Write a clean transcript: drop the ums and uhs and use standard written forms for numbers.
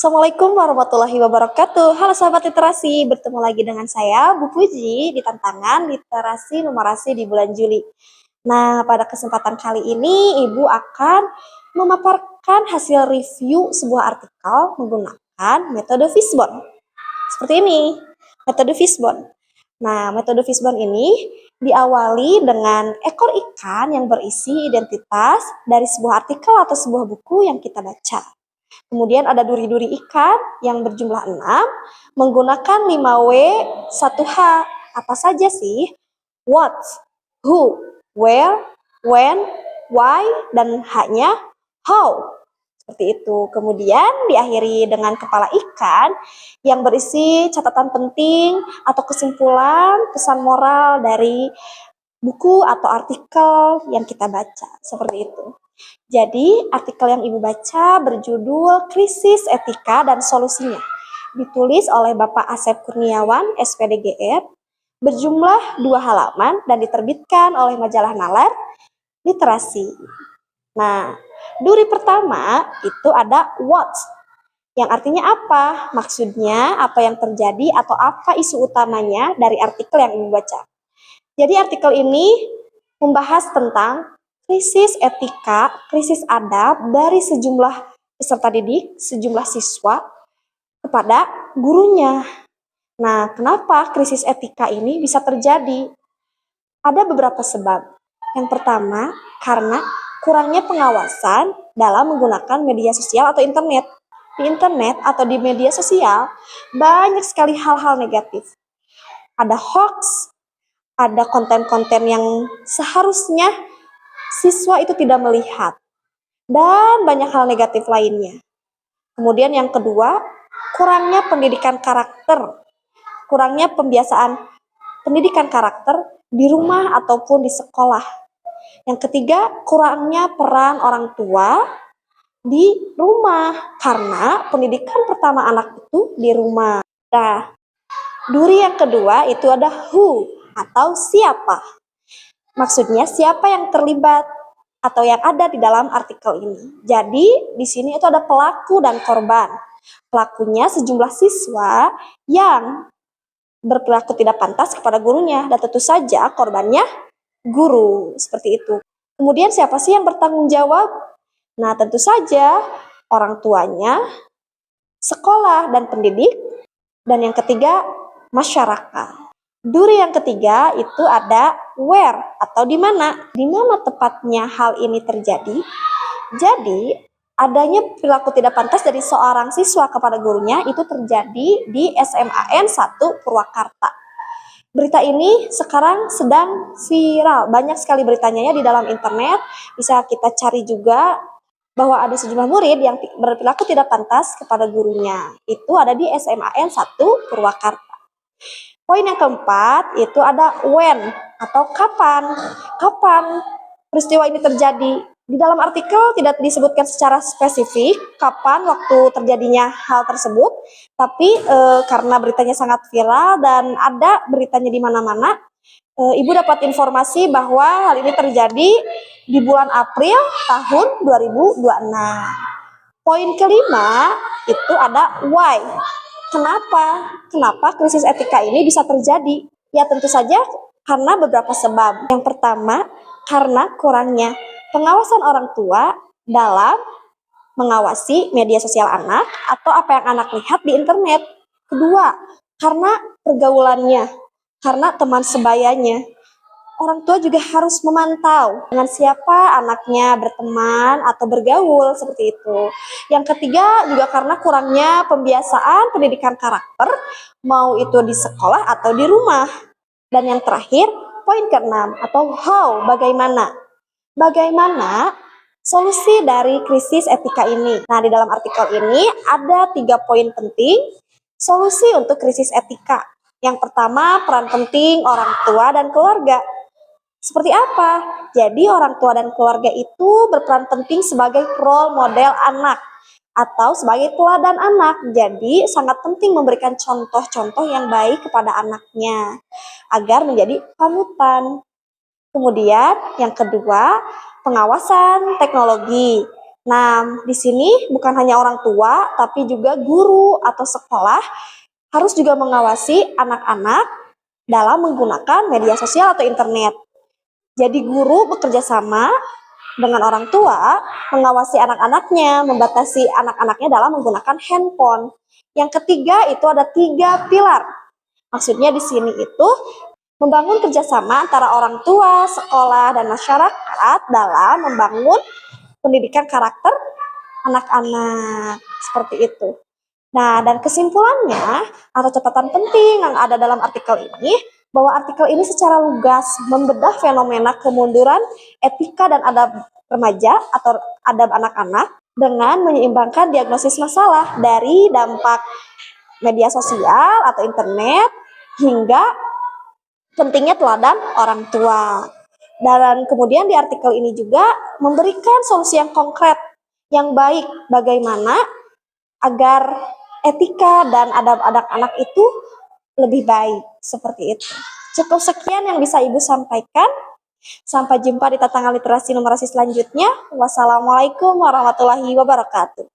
Assalamualaikum warahmatullahi wabarakatuh. Halo sahabat literasi, bertemu lagi dengan saya Bu Puji di tantangan literasi numerasi di bulan Juli. Nah, pada kesempatan kali ini Ibu akan memaparkan hasil review sebuah artikel menggunakan metode Fishbone. Seperti ini, metode Fishbone. Nah, metode Fishbone ini diawali dengan ekor ikan yang berisi identitas dari sebuah artikel atau sebuah buku yang kita baca. Kemudian ada duri-duri ikan yang berjumlah 6 menggunakan 5W 1H. Apa saja sih? What, who, where, when, why, dan H-nya how. Seperti itu. Kemudian diakhiri dengan kepala ikan yang berisi catatan penting atau kesimpulan pesan moral dari buku atau artikel yang kita baca. Seperti itu. Jadi, artikel yang Ibu baca berjudul Krisis Etika dan Solusinya. Ditulis oleh Bapak Asep Kurniawan, SPDGR, berjumlah 2 halaman dan diterbitkan oleh majalah Nalar Literasi. Nah, duri pertama itu ada what, yang artinya apa? Maksudnya, apa yang terjadi atau apa isu utamanya dari artikel yang Ibu baca. Jadi, artikel ini membahas tentang krisis etika, krisis adab dari sejumlah peserta didik, sejumlah siswa kepada gurunya. Nah, kenapa krisis etika ini bisa terjadi? Ada beberapa sebab. Yang pertama, karena kurangnya pengawasan dalam menggunakan media sosial atau internet. Di internet atau di media sosial, banyak sekali hal-hal negatif. Ada hoax, ada konten-konten yang seharusnya siswa itu tidak melihat, dan banyak hal negatif lainnya. Kemudian yang kedua, kurangnya pendidikan karakter, kurangnya pembiasaan pendidikan karakter di rumah ataupun di sekolah. Yang ketiga, kurangnya peran orang tua di rumah, karena pendidikan pertama anak itu di rumah. Nah, duri yang kedua itu ada who atau siapa. Maksudnya siapa yang terlibat atau yang ada di dalam artikel ini. Jadi di sini itu ada pelaku dan korban. Pelakunya sejumlah siswa yang berperilaku tidak pantas kepada gurunya, dan tentu saja korbannya guru, seperti itu. Kemudian siapa sih yang bertanggung jawab? Nah, tentu saja orang tuanya, sekolah dan pendidik, dan yang ketiga masyarakat. Duri yang ketiga itu ada where atau di mana. Di mana tepatnya hal ini terjadi? Jadi, adanya perilaku tidak pantas dari seorang siswa kepada gurunya itu terjadi di SMAN 1 Purwakarta. Berita ini sekarang sedang viral. Banyak sekali beritanya ya di dalam internet. Bisa kita cari juga bahwa ada sejumlah murid yang berperilaku tidak pantas kepada gurunya. Itu ada di SMAN 1 Purwakarta. Poin yang keempat itu ada when atau kapan. Kapan peristiwa ini terjadi? Di dalam artikel tidak disebutkan secara spesifik kapan waktu terjadinya hal tersebut, tapi karena beritanya sangat viral dan ada beritanya di mana-mana, Ibu dapat informasi bahwa hal ini terjadi di bulan April tahun 2026. Poin kelima itu ada why. Kenapa krisis etika ini bisa terjadi? Ya tentu saja karena beberapa sebab. Yang pertama, karena kurangnya pengawasan orang tua dalam mengawasi media sosial anak atau apa yang anak lihat di internet. Kedua, karena pergaulannya, karena teman sebayanya. Orang tua juga harus memantau dengan siapa anaknya berteman atau bergaul, seperti itu. Yang ketiga juga karena kurangnya pembiasaan pendidikan karakter, mau itu di sekolah atau di rumah. Dan yang terakhir, poin ke-6 atau how, bagaimana. Bagaimana solusi dari krisis etika ini? Nah, di dalam artikel ini ada 3 poin penting solusi untuk krisis etika. Yang pertama, peran penting orang tua dan keluarga. Seperti apa? Jadi orang tua dan keluarga itu berperan penting sebagai role model anak atau sebagai teladan anak. Jadi sangat penting memberikan contoh-contoh yang baik kepada anaknya agar menjadi panutan. Kemudian yang kedua, pengawasan teknologi. Nah, di sini bukan hanya orang tua, tapi juga guru atau sekolah harus juga mengawasi anak-anak dalam menggunakan media sosial atau internet. Jadi guru bekerja sama dengan orang tua, mengawasi anak-anaknya, membatasi anak-anaknya dalam menggunakan handphone. Yang ketiga itu ada 3 pilar. Maksudnya di sini itu membangun kerjasama antara orang tua, sekolah, dan masyarakat dalam membangun pendidikan karakter anak-anak. Seperti itu. Nah, dan kesimpulannya atau catatan penting yang ada dalam artikel ini, bahwa artikel ini secara lugas membedah fenomena kemunduran etika dan adab remaja atau adab anak-anak dengan menyeimbangkan diagnosis masalah dari dampak media sosial atau internet hingga pentingnya teladan orang tua. Dan kemudian di artikel ini juga memberikan solusi yang konkret, yang baik, bagaimana agar etika dan adab-adab anak itu lebih baik, seperti itu. Cukup sekian yang bisa Ibu sampaikan. Sampai jumpa di tantangan literasi numerasi selanjutnya. Wassalamualaikum warahmatullahi wabarakatuh.